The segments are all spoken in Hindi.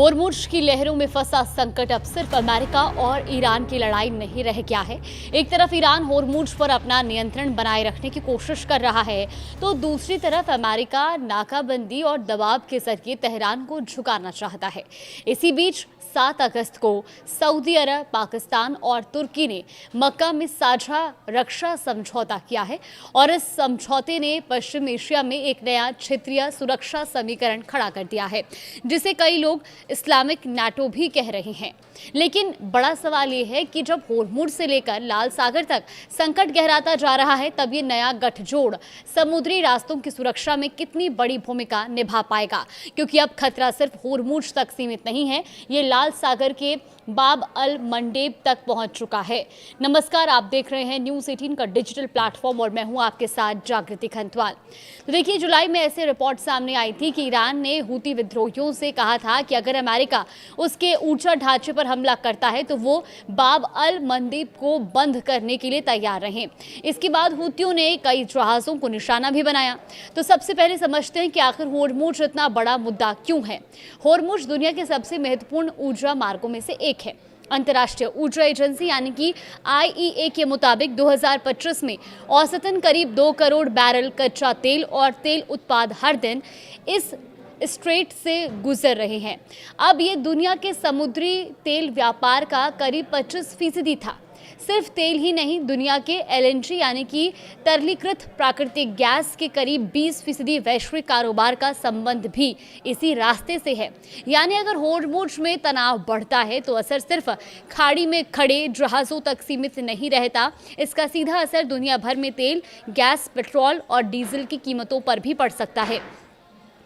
होर्मुज़ की लहरों में फंसा संकट अब सिर्फ अमेरिका और ईरान की लड़ाई नहीं रह गया है। एक तरफ ईरान होर्मुज़ पर अपना नियंत्रण बनाए रखने की कोशिश कर रहा है, तो दूसरी तरफ अमेरिका नाकाबंदी और दबाव के जरिए तेहरान को झुकाना चाहता है। इसी बीच 7 अगस्त को सऊदी अरब, पाकिस्तान और तुर्की ने मक्का में साझा रक्षा समझौता किया है और इस समझौते ने पश्चिम एशिया में एक नया क्षेत्रीय सुरक्षा समीकरण खड़ा कर दिया है, जिसे कई लोग इस्लामिक नाटो भी कह रहे हैं। लेकिन बड़ा सवाल ये है कि जब होर्मुज़ से लेकर लाल सागर तक संकट गहराता जा रहा है, तब ये नया गठजोड़ समुद्री रास्तों की सुरक्षा में कितनी बड़ी भूमिका निभा पाएगा, क्योंकि अब खतरा सिर्फ होर्मुज़ तक सीमित नहीं है, ये लाल सागर के बाब अल मंडेब तक पहुंच चुका है। नमस्कार, आप देख रहे हैं न्यूज़ 18 का डिजिटल प्लेटफॉर्म और मैं हूं आपके साथ जागृति खंतवाल। तो देखिए, जुलाई में ऐसे रिपोर्ट सामने आई थी कि ईरान ने हूती विद्रोहियों से कहा था कि अगर अमेरिका उसके ऊर्जा ढांचे पर हमला करता है तो वो बाब अल मंडेब को बंद करने के लिए तैयार रहें। इसके बाद हूतियों ने कई जहाज़ों को निशाना भी बनाया। तो सबसे पहले समझते हैं कि आखिर होर्मुज़ इतना बड़ा मुद्दा क्यों है। होर्मुज़ दुनिया के सबसे महत्वपूर्ण ऊर्जा मार्गों में से एक है। अंतर्राष्ट्रीय ऊर्जा एजेंसी यानी कि IEA के मुताबिक 2025 में औसतन करीब 2 करोड़ बैरल कच्चा तेल और तेल उत्पाद हर दिन इस स्ट्रेट से गुजर रहे हैं। अब ये दुनिया के समुद्री तेल व्यापार का करीब 25% था। सिर्फ तेल ही नहीं, दुनिया के LNG यानी कि तरलीकृत प्राकृतिक गैस के करीब 20% वैश्विक कारोबार का संबंध भी इसी रास्ते से है। यानी अगर होर्मुज़ में तनाव बढ़ता है तो असर सिर्फ खाड़ी में खड़े जहाज़ों तक सीमित नहीं रहता। इसका सीधा असर दुनिया भर में तेल, गैस, पेट्रोल और डीजल की कीमतों पर भी पड़ सकता है।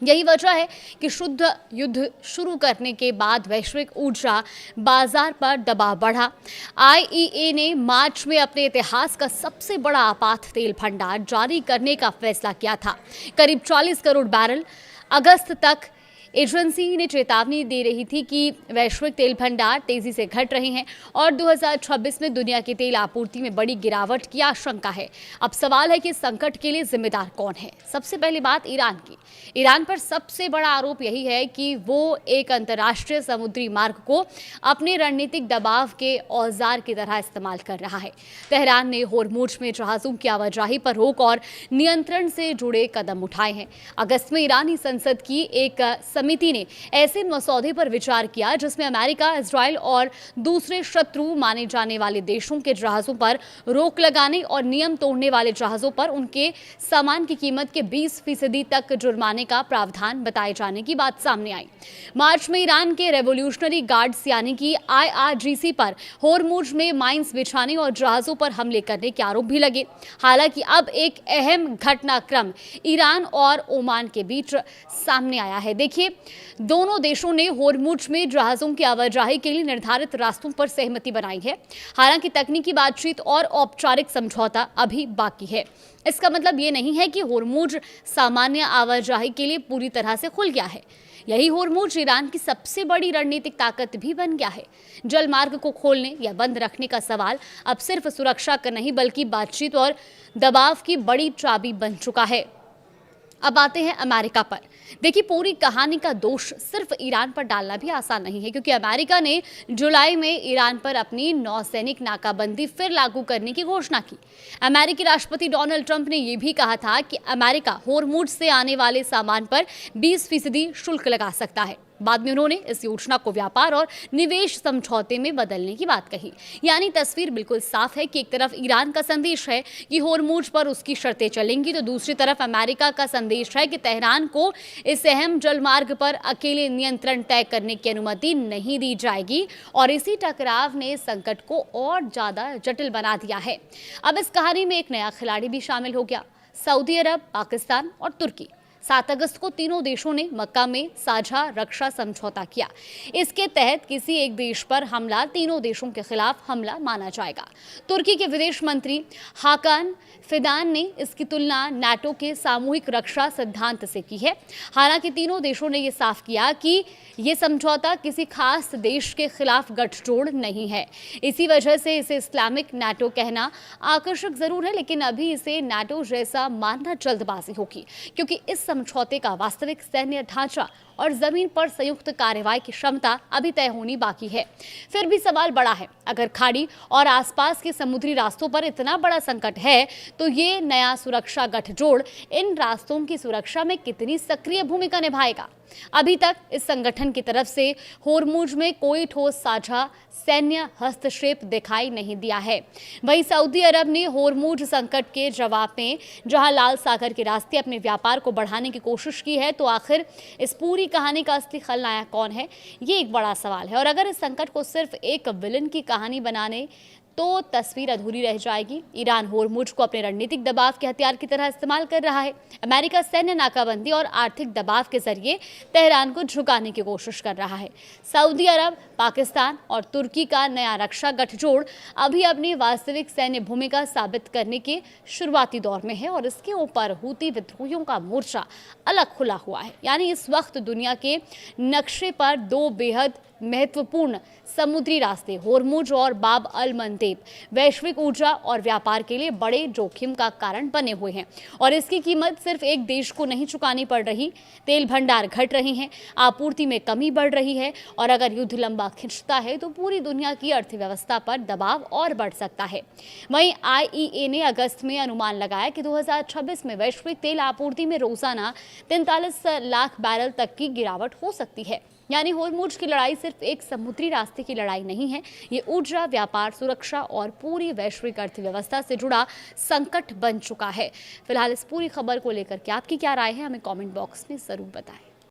यही वजह है कि शुद्ध युद्ध शुरू करने के बाद वैश्विक ऊर्जा बाजार पर दबाव बढ़ा। IEA ने मार्च में अपने इतिहास का सबसे बड़ा आपात तेल भंडार जारी करने का फैसला किया था, करीब 40 करोड़ बैरल। अगस्त तक एजेंसी ने चेतावनी दे रही थी कि वैश्विक तेल भंडार तेजी से घट रहे हैं और 2026 में दुनिया की तेल आपूर्ति में बड़ी गिरावट की आशंका है। अब सवाल है कि संकट के लिए जिम्मेदार कौन है। सबसे पहली बात ईरान की। ईरान पर सबसे बड़ा आरोप यही है कि वो एक अंतर्राष्ट्रीय समुद्री मार्ग को अपने रणनीतिक दबाव के औजार की तरह इस्तेमाल कर रहा है। तेहरान ने होर्मुज़ में जहाज़ों की आवाजाही पर रोक और नियंत्रण से जुड़े कदम उठाए हैं। अगस्त में ईरानी संसद की एक समिति ने ऐसे मसौदे पर विचार किया जिसमें अमेरिका, इजराइल और दूसरे शत्रु माने जाने वाले देशों के जहाज़ों पर रोक लगाने और नियम तोड़ने वाले जहाज़ों पर उनके सामान की कीमत के 20% तक जुर्माने का प्रावधान बताए जाने की बात सामने आई। मार्च में ईरान के रेवोल्यूशनरी गार्ड्स यानी कि IRGC पर होर्मुज़ में माइंस बिछाने और जहाज़ों पर हमले करने के आरोप भी लगे। हालांकि अब एक अहम घटनाक्रम ईरान और ओमान के बीच सामने आया है। देखिए, दोनों देशों ने होर्मुज़ में जहाज़ों की आवाजाही के लिए निर्धारित रास्तों पर सहमति बनाई है। हालांकि तकनीकी बातचीत और औपचारिक समझौता अभी बाकी है। इसका मतलब ये नहीं है कि होर्मुज़ सामान्य आवाजाही के लिए पूरी तरह से खुल गया है। यही होर्मुज़ ईरान की सबसे बड़ी रणनीतिक ताकत भी बन गया है। जल मार्ग को खोलने या बंद रखने का सवाल अब सिर्फ सुरक्षा का नहीं बल्कि बातचीत और दबाव की बड़ी चाबी बन चुका है। अब आते हैं अमेरिका पर। देखिए, पूरी कहानी का दोष सिर्फ ईरान पर डालना भी आसान नहीं है, क्योंकि अमेरिका ने जुलाई में ईरान पर अपनी नौसैनिक नाकाबंदी फिर लागू करने की घोषणा की। अमेरिकी राष्ट्रपति डोनाल्ड ट्रंप ने यह भी कहा था कि अमेरिका होर्मुज़ से आने वाले सामान पर 20% शुल्क लगा सकता है। बाद में उन्होंने इस योजना को व्यापार और निवेश समझौते में बदलने की बात कही। यानी तस्वीर बिल्कुल साफ है कि एक तरफ ईरान का संदेश है कि होर्मुज़ पर उसकी शर्तें चलेंगी, तो दूसरी तरफ अमेरिका का संदेश है कि तेहरान को इस अहम जलमार्ग पर अकेले नियंत्रण तय करने की अनुमति नहीं दी जाएगी। और इसी टकराव ने संकट को और ज़्यादा जटिल बना दिया है। अब इस कहानी में एक नया खिलाड़ी भी शामिल हो गया, सऊदी अरब, पाकिस्तान और तुर्की। 7 अगस्त को तीनों देशों ने मक्का में साझा रक्षा समझौता किया। इसके तहत किसी एक देश पर हमला तीनों देशों के खिलाफ हमला माना जाएगा। तुर्की के विदेश मंत्री हाकान फिदान ने इसकी तुलना नाटो के सामूहिक रक्षा सिद्धांत से की है। हालांकि तीनों देशों ने यह साफ किया कि ये समझौता किसी खास देश के खिलाफ गठजोड़ नहीं है। इसी वजह से इसे इस्लामिक नाटो कहना आकर्षक जरूर है, लेकिन अभी इसे नाटो जैसा मानना जल्दबाजी होगी, क्योंकि इस समझौते का वास्तविक सैन्य ढांचा और जमीन पर संयुक्त कार्रवाई की क्षमता अभी तय होनी बाकी है। फिर भी सवाल बड़ा है, अगर खाड़ी और आसपास के समुद्री रास्तों पर इतना बड़ा संकट है तो ये नया सुरक्षा गठजोड़ इन रास्तों की सुरक्षा में कितनी सक्रिय भूमिका निभाएगा। अभी तक इस संगठन की तरफ से होर्मुज में कोई ठोस साझा सैन्य हस्तक्षेप दिखाई नहीं दिया है। वहीं सऊदी अरब ने होर्मुज संकट के जवाब में जहां लाल सागर के रास्ते अपने व्यापार को बढ़ाने की कोशिश की है, तो आखिर इस पूरी कहानी का असली खलनायक कौन है, ये एक बड़ा सवाल है। और अगर इस संकट को सिर्फ एक विलन की कहानी बनाने तो तस्वीर अधूरी रह जाएगी। ईरान होर्मुज को अपने रणनीतिक दबाव के हथियार की तरह इस्तेमाल कर रहा है। अमेरिका सैन्य नाकाबंदी और आर्थिक दबाव के जरिए तेहरान को झुकाने की कोशिश कर रहा है। सऊदी अरब, पाकिस्तान और तुर्की का नया रक्षा गठजोड़ अभी अपनी वास्तविक सैन्य भूमिका साबित करने के शुरुआती दौर में है और इसके ऊपर हूती विद्रोहियों का मोर्चा अलग खुला हुआ है। यानी इस वक्त दुनिया के नक्शे पर दो बेहद महत्वपूर्ण समुद्री रास्ते होर्मुज और बाब अल मंदेब वैश्विक ऊर्जा और व्यापार के लिए बड़े जोखिम का कारण बने हुए हैं और इसकी कीमत सिर्फ एक देश को नहीं चुकानी पड़ रही। तेल भंडार घट रहे हैं, आपूर्ति में कमी बढ़ रही है और अगर युद्ध लंबा खिंचता है तो पूरी दुनिया की अर्थव्यवस्था पर दबाव और बढ़ सकता है। वहीं IEA ने अगस्त में अनुमान लगाया कि 2026 में वैश्विक तेल आपूर्ति में रोजाना 43 लाख बैरल तक की गिरावट हो सकती है। यानी होर्मुज की लड़ाई सिर्फ एक समुद्री रास्ते की लड़ाई नहीं है, ये ऊर्जा, व्यापार, सुरक्षा और पूरी वैश्विक अर्थव्यवस्था से जुड़ा संकट बन चुका है। फिलहाल इस पूरी खबर को लेकर के आपकी क्या राय है, हमें कमेंट बॉक्स में जरूर बताएं।